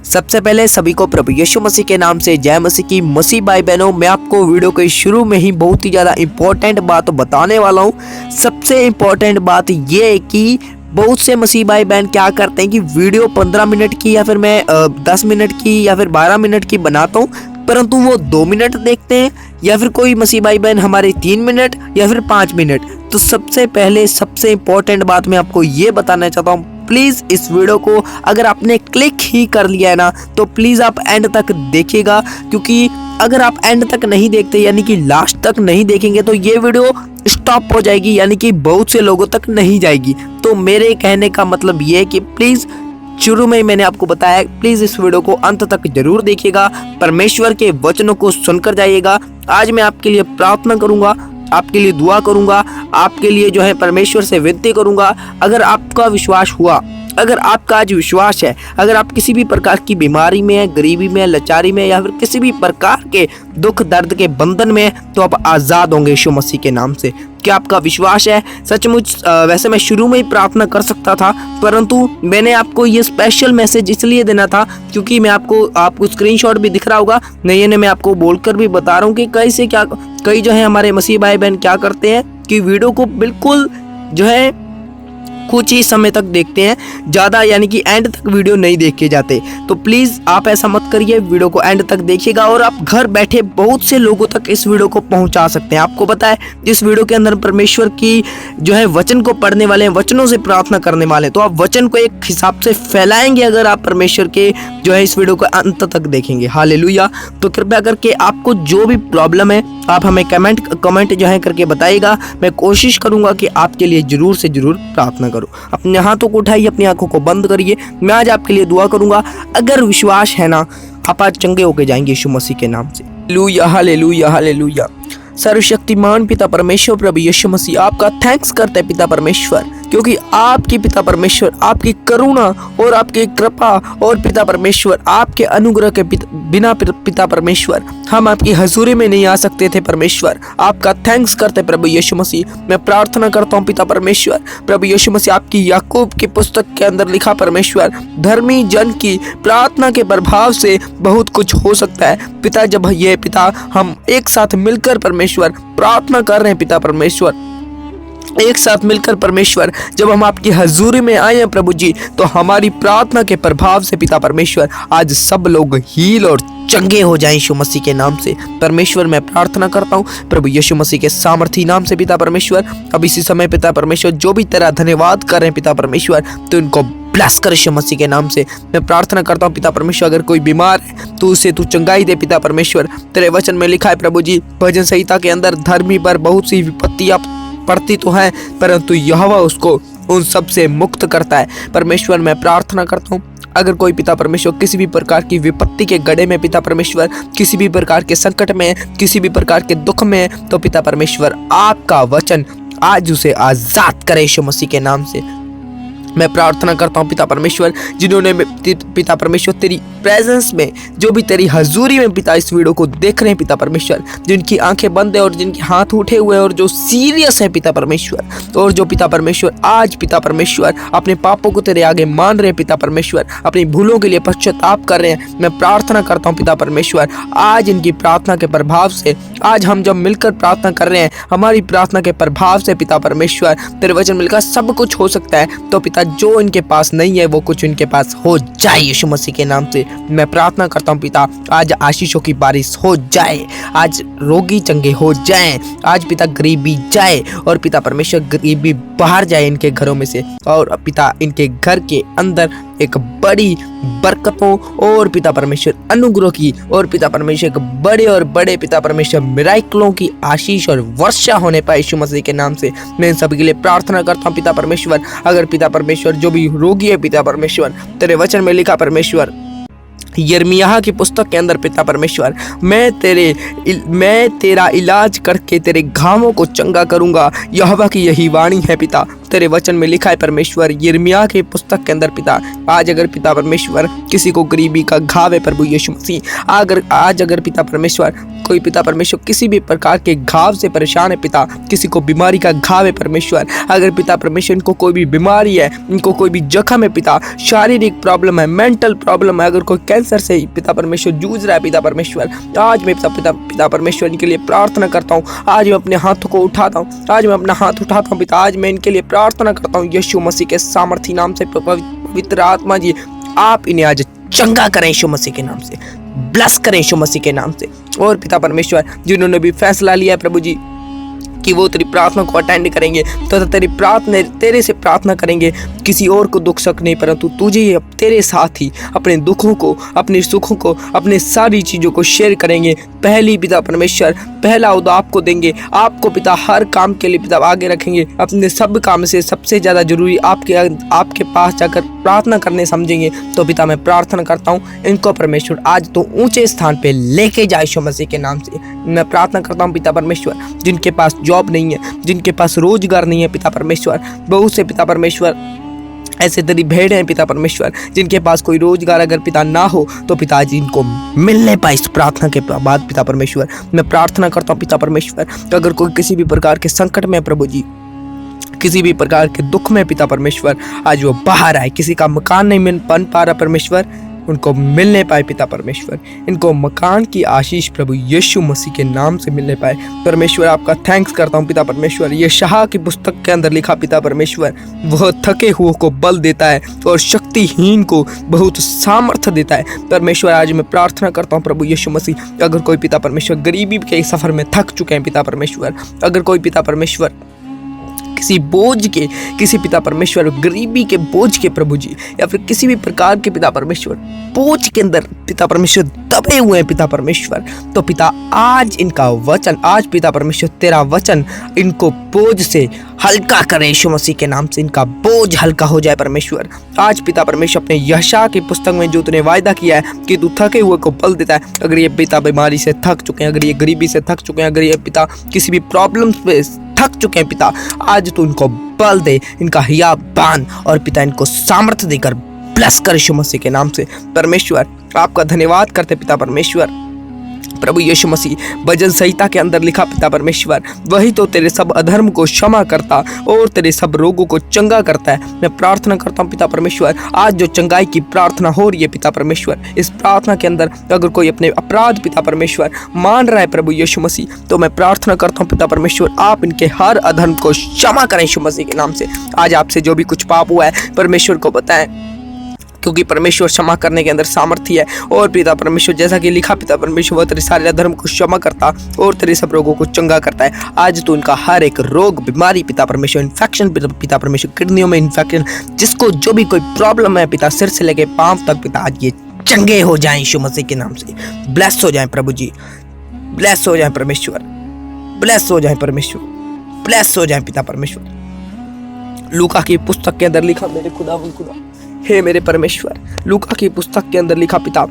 सबसे पहले सभी को प्रभु यीशु मसीह के नाम से जय मसीह की। मसीह भाई बहनों, मैं आपको वीडियो के शुरू में ही बहुत ही ज़्यादा इम्पोर्टेंट बात बताने वाला हूँ। सबसे इम्पोर्टेंट बात ये है कि बहुत से मसीह भाई बहन क्या करते हैं कि वीडियो 15 मिनट की या फिर मैं 10 मिनट की या फिर 12 मिनट की बनाता हूँ, परंतु वो 2 मिनट देखते हैं, या फिर कोई मसीह भाई बहन हमारे 3 मिनट या फिर 5 मिनट। तो सबसे पहले सबसे इम्पोर्टेंट बात मैं आपको ये बताना चाहता हूँ, प्लीज़ इस वीडियो को अगर आपने क्लिक ही कर लिया है ना, तो प्लीज़ आप एंड तक देखिएगा, क्योंकि अगर आप एंड तक नहीं देखते यानी कि लास्ट तक नहीं देखेंगे तो ये वीडियो स्टॉप हो जाएगी, यानी कि बहुत से लोगों तक नहीं जाएगी। तो मेरे कहने का मतलब ये है कि प्लीज़, शुरू में ही मैंने आपको बताया, प्लीज़ इस वीडियो को अंत तक जरूर देखिएगा, परमेश्वर के वचनों को सुनकर जाइएगा। आज मैं आपके लिए प्रार्थना करूंगा, आपके लिए दुआ करूंगा, आपके लिए जो है परमेश्वर से विनती करूंगा। अगर आपका विश्वास हुआ, अगर आपका आज विश्वास है, अगर आप किसी भी प्रकार की बीमारी में है, गरीबी में, लाचारी में, या फिर किसी भी प्रकार के दुख दर्द के बंधन में, तो आप आज़ाद होंगे यीशु मसीह के नाम से। क्या आपका विश्वास है? सचमुच वैसे मैं शुरू में ही प्रार्थना कर सकता था, परंतु मैंने आपको ये स्पेशल मैसेज इसलिए देना था क्योंकि मैं आपको स्क्रीनशॉट भी दिख रहा होगा, नहीं मैं आपको बोलकर भी बता रहा हूँ कि कई जो है हमारे मसीह भाई बहन क्या करते हैं कि वीडियो को बिल्कुल जो है कुछ ही समय तक देखते हैं, ज़्यादा यानी कि एंड तक वीडियो नहीं देख के जाते। तो प्लीज़ आप ऐसा मत करिए, वीडियो को एंड तक देखिएगा और आप घर बैठे बहुत से लोगों तक इस वीडियो को पहुंचा सकते हैं। आपको पता है, इस वीडियो के अंदर परमेश्वर की जो है वचन को पढ़ने वाले हैं, वचनों से प्रार्थना करने वाले हैं, तो आप वचन को एक हिसाब से फैलाएंगे अगर आप परमेश्वर के जो है इस वीडियो को अंत तक देखेंगे। हालेलुया। तो कृपया करके आपको जो भी प्रॉब्लम है आप हमें कमेंट जो है करके बताइएगा। मैं कोशिश करूंगा कि आपके लिए जरूर से जरूर प्रार्थना करूं। अपने हाथों को उठाइए, अपनी आंखों को बंद करिए, मैं आज आपके लिए दुआ करूंगा। अगर विश्वास है ना, आप आज चंगे होके जाएंगे यीशु मसीह के नाम से। Hallelujah, hallelujah, hallelujah. सर्वशक्तिमान पिता परमेश्वर प्रभु यीशु मसीह, आपका थैंक्स करते हैं पिता परमेश्वर, क्योंकि आपकी पिता परमेश्वर आपकी करुणा और आपकी कृपा और पिता परमेश्वर आपके अनुग्रह के बिना पिता परमेश्वर हम आपकी हजूरी में नहीं आ सकते थे। परमेश्वर आपका थैंक्स करते प्रभु यीशु मसीह। मैं प्रार्थना करता हूँ पिता परमेश्वर प्रभु यीशु मसीह, आपकी याकूब की पुस्तक के अंदर लिखा परमेश्वर, धर्मी जन की प्रार्थना के प्रभाव से बहुत कुछ हो सकता है पिता। जब ये पिता हम एक साथ मिलकर परमेश्वर प्रार्थना कर रहे हैं पिता परमेश्वर, एक साथ मिलकर परमेश्वर जब हम आपकी हजूरी में आए हैं प्रभु जी, तो हमारी प्रार्थना के प्रभाव से पिता परमेश्वर आज सब लोग हील और चंगे हो जाएं यीशु मसीह के नाम से। परमेश्वर मैं प्रार्थना करता हूँ प्रभु यीशु मसीह के सामर्थी नाम से पिता परमेश्वर। अब इसी समय पिता परमेश्वर जो भी तेरा धन्यवाद कर रहे हैं पिता परमेश्वर, तो इनको ब्लेस कर यीशु मसीह के नाम से। मैं प्रार्थना करता हूँ पिता परमेश्वर, अगर कोई बीमार है तो उसे तू चंगाई दे पिता परमेश्वर। तेरे वचन में लिखा है प्रभु जी, भजन संहिता के अंदर धर्मी पर बहुत सी विपत्तियां पड़ती तो है, परंतु यहोवा उसको उन सब से मुक्त करता है। परमेश्वर मैं प्रार्थना करता हूँ, अगर कोई पिता परमेश्वर किसी भी प्रकार की विपत्ति के गड्ढे में पिता परमेश्वर, किसी भी प्रकार के संकट में, किसी भी प्रकार के दुख में, तो पिता परमेश्वर आपका वचन आज उसे आजाद करे यीशु मसीह के नाम से। मैं प्रार्थना करता हूँ पिता परमेश्वर, जिन्होंने पिता परमेश्वर तेरी प्रेजेंस में, जो भी तेरी हजूरी में पिता इस वीडियो को देख रहे हैं पिता परमेश्वर, जिनकी आंखें बंद है और जिनके हाथ उठे हुए हैं और जो सीरियस है पिता परमेश्वर, और जो पिता परमेश्वर आज पिता परमेश्वर अपने पापों को तेरे आगे मान रहे हैं पिता परमेश्वर, अपनी भूलों के लिए पश्चाताप कर रहे हैं, मैं प्रार्थना करता हूँ पिता परमेश्वर आज इनकी प्रार्थना के प्रभाव से, आज हम जब मिलकर प्रार्थना कर रहे हैं, हमारी प्रार्थना के प्रभाव से पिता परमेश्वर तेरे वचन मिलकर सब कुछ हो सकता है। तो पिता जो इनके पास नहीं है वो कुछ इनके पास हो जाए यीशु मसीह के नाम से। मैं प्रार्थना करता हूँ पिता, आज आशीषों की बारिश हो जाए, आज रोगी चंगे हो जाएं, आज पिता गरीबी जाए और पिता परमेश्वर गरीबी बाहर जाए इनके घरों में से, और पिता इनके घर के अंदर एक बड़ी बरकतों और पिता परमेश्वर अनुग्रह की, और पिता परमेश्वर एक बड़े और बड़े पिता परमेश्वर मिराकलों की आशीष और वर्षा होने पाए यीशु मसीह के नाम से। मैं इन सभी के लिए प्रार्थना करता हूँ पिता परमेश्वर। अगर पिता परमेश्वर जो भी रोगी है पिता परमेश्वर, तेरे वचन में लिखा परमेश्वर यिर्मयाह की पुस्तक के अंदर पिता परमेश्वर, मैं तेरा इलाज करके तेरे घावों को चंगा करूंगा, यहोवा की यही वाणी है पिता। तेरे वचन में लिखा है परमेश्वर यिर्मयाह के पुस्तक के अंदर पिता, आज अगर पिता परमेश्वर किसी को गरीबी का घाव है प्रभु यीशु मसीह, आज अगर पिता परमेश्वर कोई पिता परमेश्वर किसी भी प्रकार के घाव से परेशान है पिता, किसी को बीमारी का घाव है परमेश्वर, अगर पिता परमेश्वर इनको कोई भी बीमारी है, इनको कोई भी जख्म है पिता, शारीरिक प्रॉब्लम है, मेंटल प्रॉब्लम है, अगर कोई कैंसर से पिता परमेश्वर जूझ रहा है पिता परमेश्वर, आज मैं पिता परमेश्वर इनके लिए प्रार्थना करता हूँ। आज मैं अपने हाथों को उठाता हूँ, आज मैं अपना हाथ उठाता हूँ पिता, आज मैं इनके लिए प्रार्थना करता हूँ यीशु मसीह के सामर्थी नाम से। पवित्र आत्मा जी आप इन्हें आज चंगा करें यीशु मसीह के नाम से, ब्लेस करें यीशु मसीह के नाम से। और पिता परमेश्वर जिन्होंने भी फैसला लिया है प्रभु जी कि वो तेरी प्रार्थना को अटेंड करेंगे तो तेरे से प्रार्थना करेंगे, किसी और को दुख शक नहीं परंतु तुझे ही तेरे साथ ही अपने दुखों को, अपने सुखों को, अपने सारी चीज़ों को शेयर करेंगे। पहली पिता परमेश्वर पहला उदा आपको देंगे, आपको पिता हर काम के लिए पिता आगे रखेंगे, अपने सब काम से सबसे ज़्यादा जरूरी आपके पास जाकर प्रार्थना करने समझेंगे। तो पिता मैं प्रार्थना करता हूँ इनको परमेश्वर आज तो ऊंचे स्थान पे लेके जाए यीशु मसीह के नाम से। मैं प्रार्थना करता हूँ पिता परमेश्वर जिनके पास जॉब नहीं है, जिनके पास रोजगार नहीं है पिता परमेश्वर, बहुत से पिता परमेश्वर ऐसे तेरी भेड़ हैं पिता परमेश्वर जिनके पास कोई रोजगार अगर पिता ना हो तो पिताजी इनको मिलने पाए। इस प्रार्थना के बाद पिता परमेश्वर मैं प्रार्थना करता हूँ पिता परमेश्वर अगर कोई किसी भी प्रकार के संकट में प्रभु जी, किसी भी प्रकार के दुख में पिता परमेश्वर आज वो बाहर आए, किसी का मकान नहीं बन पा रहा परमेश्वर उनको मिलने पाए पिता परमेश्वर, इनको मकान की आशीष प्रभु यीशु मसीह के नाम से मिलने पाए परमेश्वर। आपका थैंक्स करता हूँ पिता परमेश्वर। यशायाह की पुस्तक के अंदर लिखा पिता परमेश्वर वह थके हुए को बल देता है और शक्तिहीन को बहुत सामर्थ्य देता है परमेश्वर। आज मैं प्रार्थना करता हूँ प्रभु यीशु मसीह अगर कोई पिता परमेश्वर गरीबी के सफर में थक चुके हैं पिता परमेश्वर, अगर कोई पिता परमेश्वर किसी पिता परमेश्वर गरीबी के बोझ के प्रभु जी या फिर किसी भी प्रकार के पिता परमेश्वर बोझ के अंदर पिता परमेश्वर दबे हुए हैं पिता परमेश्वर, तो पिता आज इनका वचन, आज पिता परमेश्वर तेरा वचन इनको बोझ से हल्का करे यीशु मसीह के नाम से, इनका बोझ हल्का हो जाए परमेश्वर। आज पिता परमेश्वर अपने यशायाह की पुस्तक में जो तूने वायदा किया है कि तू थके हुए को बल देता है, अगर ये पिता बीमारी से थक चुके हैं, अगर ये गरीबी से थक चुके हैं, अगर ये पिता किसी भी प्रॉब्लम पे थक चुके हैं पिता, आज तू इनको बल दे, इनका हिया बांध और पिता इनको सामर्थ्य देकर ब्लेस कर यीशु मसीह के नाम से परमेश्वर। आपका धन्यवाद करते पिता परमेश्वर। प्रभु यीशु मसीह भजन संहिता के अंदर लिखा पिता परमेश्वर वही तो तेरे सब अधर्म को क्षमा करता और तेरे सब रोगों को चंगा करता है। मैं प्रार्थना करता हूँ पिता परमेश्वर आज जो चंगाई की प्रार्थना हो रही है पिता परमेश्वर, इस प्रार्थना के अंदर अगर कोई अपने अपराध पिता परमेश्वर मान रहा है प्रभु यीशु मसीह, तो मैं प्रार्थना करता हूँ पिता परमेश्वर आप इनके हर अधर्म को क्षमा करें यीशु मसीह के नाम से। आज आपसे जो भी कुछ पाप हुआ है परमेश्वर को बताएं, क्योंकि परमेश्वर क्षमा करने के अंदर सामर्थ्य है। और पिता परमेश्वर जैसा कि लिखा पिता परमेश्वर वह तेरे सारे धर्म को क्षमा करता और तेरे सब रोगों को चंगा करता है। आज तो उनका हर एक रोग बीमारी पिता परमेश्वर इन्फेक्शन पिता परमेश्वर किडनियों में इन्फेक्शन, जिसको जो भी कोई प्रॉब्लम है पिता सिर से लेके पांव तक पिता आज ये चंगे हो जाएं यीशु मसीह के नाम से। ब्लेस हो जाएं प्रभु जी, ब्लेस हो जाएं परमेश्वर, ब्लेस हो जाएं परमेश्वर, ब्लेस हो जाएं पिता परमेश्वर। लूका की पुस्तक के अंदर लिखा मेरे खुदा हे मेरे परमेश्वर, लूका की पुस्तक के अंदर लिखा पिता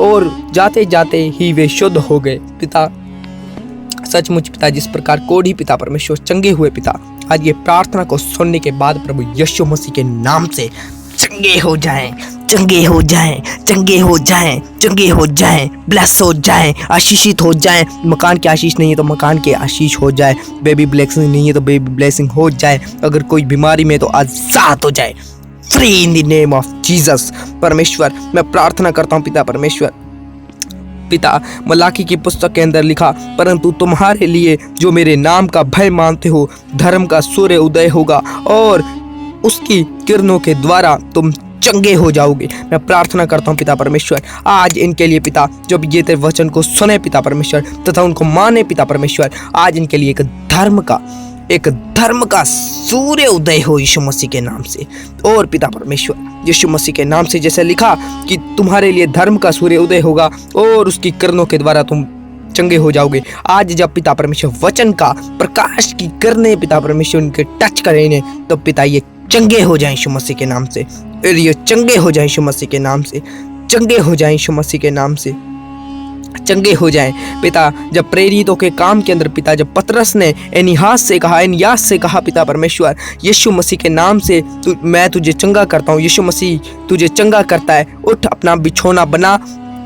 और जाते जाते ही वे शुद्ध हो गए पिता। सचमुच पिता जिस प्रकार कोढ़ी पिता परमेश्वर चंगे हुए पिता, आज ये प्रार्थना को सुनने के बाद प्रभु यीशु मसीह के नाम से चंगे हो जाएं, चंगे हो जाएं, चंगे हो जाएं, चंगे हो जाएं, ब्लेस हो जाएं, आशीषित हो जाएं। मकान की आशीष नहीं है तो मकान की आशीष हो जाए, बेबी ब्लेसिंग नहीं है तो बेबी ब्लेसिंग हो जाए, अगर कोई बीमारी में तो आजाद हो जाए, free in the name of Jesus. परमेश्वर मैं प्रार्थना करता हूँ पिता परमेश्वर, पिता मलाकी की पुस्तक के अंदर लिखा परंतु तुम्हारे लिए जो मेरे नाम का भय मानते हो धर्म का सूर्य उदय होगा और उसकी किरणों के द्वारा तुम चंगे हो जाओगे। मैं प्रार्थना करता हूँ पिता परमेश्वर आज इनके लिए पिता जो भी ये तेरे वचन को सुने पिता परमेश्वर तथा उनको माने पिता परमेश्वर, आज इनके लिए एक धर्म का सूर्य उदय हो यीशु मसीह के नाम से। और पिता परमेश्वर यीशु मसीह के नाम से जैसे लिखा कि तुम्हारे लिए धर्म का सूर्य उदय होगा और उसकी किरणों के द्वारा तुम चंगे हो जाओगे। आज जब पिता परमेश्वर वचन का प्रकाश की किरणें पिता परमेश्वर उनके टच करें इन्हें, तो पिता ये चंगे हो जाएं यीशु मसीह के नाम से, और ये चंगे हो जाएं यीशु मसीह के नाम से, चंगे हो जाएं यीशु मसीह के नाम से। चंगे हो जाएं। पिता जब प्रेरितों के काम के अंदर पिता जब पतरस ने एनियास से कहा पिता परमेश्वर यीशु मसीह के नाम से मैं तुझे चंगा करता हूँ, यीशु मसीह तुझे चंगा करता है, उठ अपना बिछौना बना,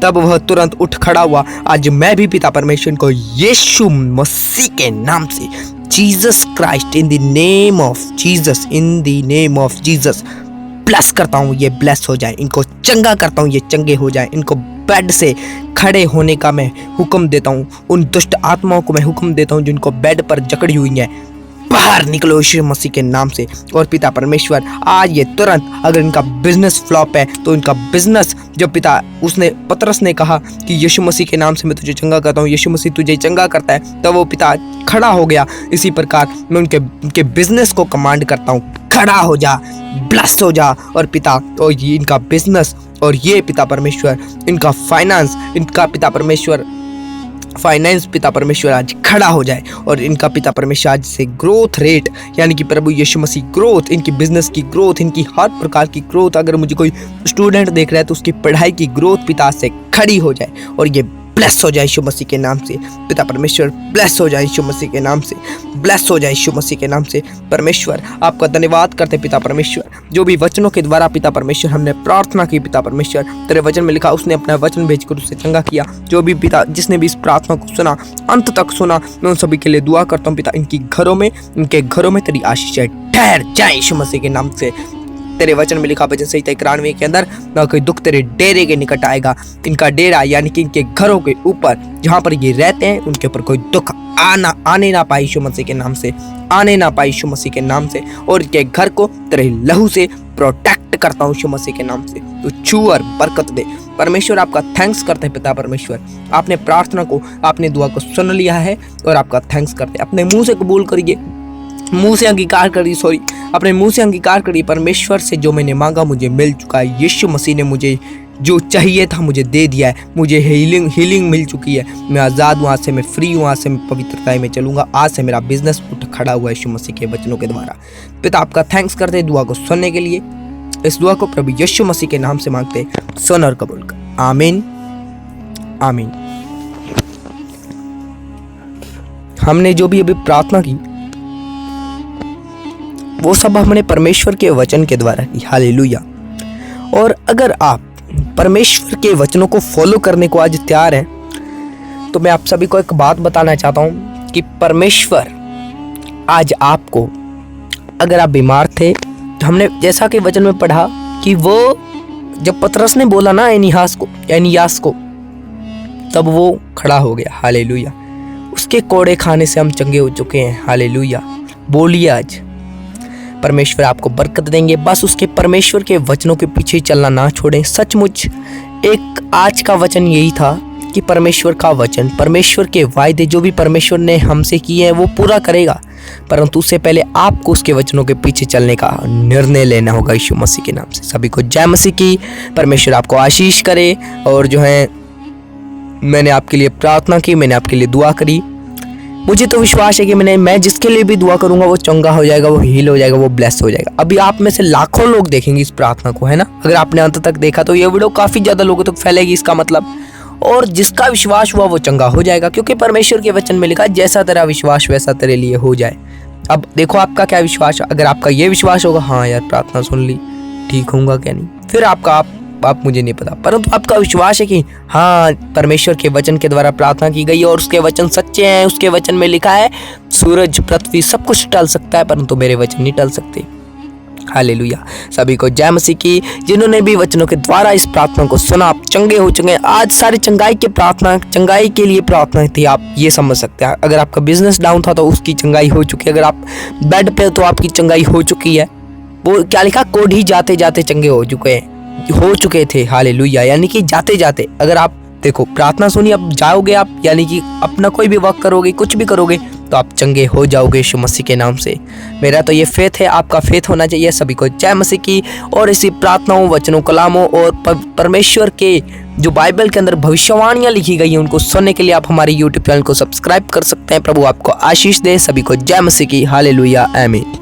तब वह तुरंत उठ खड़ा हुआ। आज मैं भी पिता परमेश्वर को यीशु मसीह के नाम से, Jesus Christ, in the name of Jesus bless करता हूँ, ये ब्लेस हो जाए। इनको चंगा करता हूँ, ये चंगे हो जाए। इनको बेड से खड़े होने का मैं हुक्म देता हूँ। उन दुष्ट आत्माओं को मैं हुक्म देता हूँ जिनको बेड पर जकड़ी हुई है, बाहर निकलो यीशु मसीह के नाम से। और पिता परमेश्वर आज ये तुरंत, अगर इनका बिजनेस फ्लॉप है तो इनका बिजनेस, जब पिता पतरस ने कहा कि यीशु मसीह के नाम से मैं तुझे चंगा करता हूँ, यीशु मसीह तुझे चंगा करता है, तब वो पिता खड़ा हो गया। इसी प्रकार मैं उनके बिजनेस को कमांड करता हूँ, खड़ा हो जा, ब्लेस हो जा। और पिता, और ये इनका बिजनेस, और ये पिता परमेश्वर इनका फाइनेंस, पिता परमेश्वर आज खड़ा हो जाए। और इनका पिता परमेश्वर आज से ग्रोथ रेट, यानी कि प्रभु यीशु मसीह ग्रोथ, इनकी बिजनेस की ग्रोथ, इनकी हर प्रकार की ग्रोथ, अगर मुझे कोई स्टूडेंट देख रहा है तो उसकी पढ़ाई की ग्रोथ पिता से खड़ी हो जाए और ये ब्लेस हो जाए यीशु मसीह के नाम से। पिता परमेश्वर ब्लेस हो जाए यीशु मसीह के नाम से, ब्लेस हो जाए यीशु मसीह के नाम से। परमेश्वर आपका धन्यवाद करते पिता परमेश्वर, जो भी वचनों के द्वारा पिता परमेश्वर हमने प्रार्थना की, पिता परमेश्वर तेरे वचन में लिखा उसने अपना वचन भेजकर उससे चंगा किया। जो भी पिता जिसने भी इस प्रार्थना को सुना, अंत तक सुना, मैं उन सभी के लिए दुआ करता हूँ पिता, इनके घरों में तेरी आशीष ठहर जाए यीशु मसीह के नाम से। तेरे वचन में लिखा भजन संहिता 91 के अंदर, ना कोई दुख तेरे डेरे के निकट आएगा। इनका डेरा यानी कि इनके घरों के ऊपर जहाँ पर ये रहते हैं उनके ऊपर कोई दुख आने ना पाए यीशु मसीह के नाम से, आने ना पाए यीशु मसीह के नाम से। और इनके घर को तेरे लहू से प्रोटेक्ट करता हूँ यीशु मसीह के नाम से। तो छू और बरकत दे परमेश्वर। आपका थैंक्स करते हैं पिता परमेश्वर, आपने प्रार्थना को, आपने दुआ को सुन लिया है और आपका थैंक्स करते हैं। अपने मुंह से कबूल करिए, मुंह से अंगीकार करिए, अपने मुंह से अंगीकार करिए, परमेश्वर से जो मैंने मांगा मुझे मिल चुका है। यीशु मसीह ने मुझे जो चाहिए था मुझे दे दिया है, मुझे हीलिंग मिल चुकी है। मैं आज़ाद हूँ, आज से मैं फ्री हूँ, आज से मैं पवित्रता में चलूँगा, आज से मेरा बिजनेस उठ खड़ा हुआ है यीशु मसीह के वचनों के द्वारा। पिता आपका थैंक्स करते हैं दुआ को सुनने के लिए। इस दुआ को प्रभु यीशु मसीह के नाम से मांगते, सुन और कबूल कर, आमीन आमीन। हमने जो भी अभी प्रार्थना की वो सब हमने परमेश्वर के वचन के द्वारा की, हालेलुया। और अगर आप परमेश्वर के वचनों को फॉलो करने को आज तैयार हैं तो मैं आप सभी को एक बात बताना चाहता हूं कि परमेश्वर आज आपको, अगर आप बीमार थे तो हमने जैसा कि वचन में पढ़ा कि वो जब पतरस ने बोला ना एनियास को, तब वो खड़ा हो गया, हालेलुया। उसके कोड़े खाने से हम चंगे हो चुके हैं, हालेलुया। बोलिए आज परमेश्वर आपको बरकत देंगे। बस उसके परमेश्वर के वचनों के पीछे चलना ना छोड़ें। सचमुच एक आज का वचन यही था कि परमेश्वर का वचन, परमेश्वर के वायदे जो भी परमेश्वर ने हमसे किए हैं वो पूरा करेगा, परंतु उससे पहले आपको उसके वचनों के पीछे चलने का निर्णय लेना होगा यीशु मसीह के नाम से। सभी को जय मसीह की। परमेश्वर आपको आशीष करे। और जो है मैंने आपके लिए प्रार्थना की, मैंने आपके लिए दुआ करी, मुझे तो विश्वास है कि मैं जिसके लिए भी दुआ करूंगा वो चंगा हो जाएगा, वो हील हो जाएगा, वो ब्लेस हो जाएगा। अभी आप में से लाखों लोग देखेंगे इस प्रार्थना को, है ना। अगर आपने अंत तक देखा तो ये वीडियो काफ़ी ज़्यादा लोगों तक फैलेगी, इसका मतलब। और जिसका विश्वास हुआ वो चंगा हो जाएगा, क्योंकि परमेश्वर के वचन में लिखा जैसा तेरा विश्वास वैसा तेरे लिए हो जाए। अब देखो आपका क्या विश्वास। अगर आपका ये विश्वास होगा हाँ यार प्रार्थना सुन ली, ठीक होगा क्या नहीं, फिर आप मुझे नहीं पता, परंतु आपका विश्वास है कि हाँ परमेश्वर के वचन के द्वारा प्रार्थना की गई और उसके वचन सच्चे हैं। उसके वचन में लिखा है सूरज पृथ्वी सब कुछ टल सकता है परंतु मेरे वचन नहीं टल सकते। हालेलुया। सभी को जय मसीह की। जिन्होंने भी वचनों के द्वारा इस प्रार्थना को सुना, आप चंगे हो चुके हैं। आज सारी चंगाई के लिए प्रार्थना थी, आप ये समझ सकते हैं। अगर आपका बिजनेस डाउन था तो उसकी चंगाई हो चुकी है, अगर आप बेड पे तो आपकी चंगाई हो चुकी है। वो क्या लिखा, कोढ़ ही जाते जाते चंगे हो चुके थे। हालेलुया। यानी कि जाते जाते अगर आप देखो प्रार्थना सुनी, अब जाओगे आप, यानी कि अपना कोई भी वर्क करोगे, कुछ भी करोगे तो आप चंगे हो जाओगे यीशु मसीह के नाम से। मेरा तो ये फेथ है, आपका फेथ होना चाहिए। सभी को जय मसीह की। और इसी प्रार्थनाओं, वचनों, कलामों और परमेश्वर के जो बाइबल के अंदर भविष्यवाणियां लिखी गई हैं उनको सुनने के लिए आप हमारे यूट्यूब चैनल को सब्सक्राइब कर सकते हैं। प्रभु आपको आशीष दे। सभी को जय मसीह की। हालेलुया, आमीन।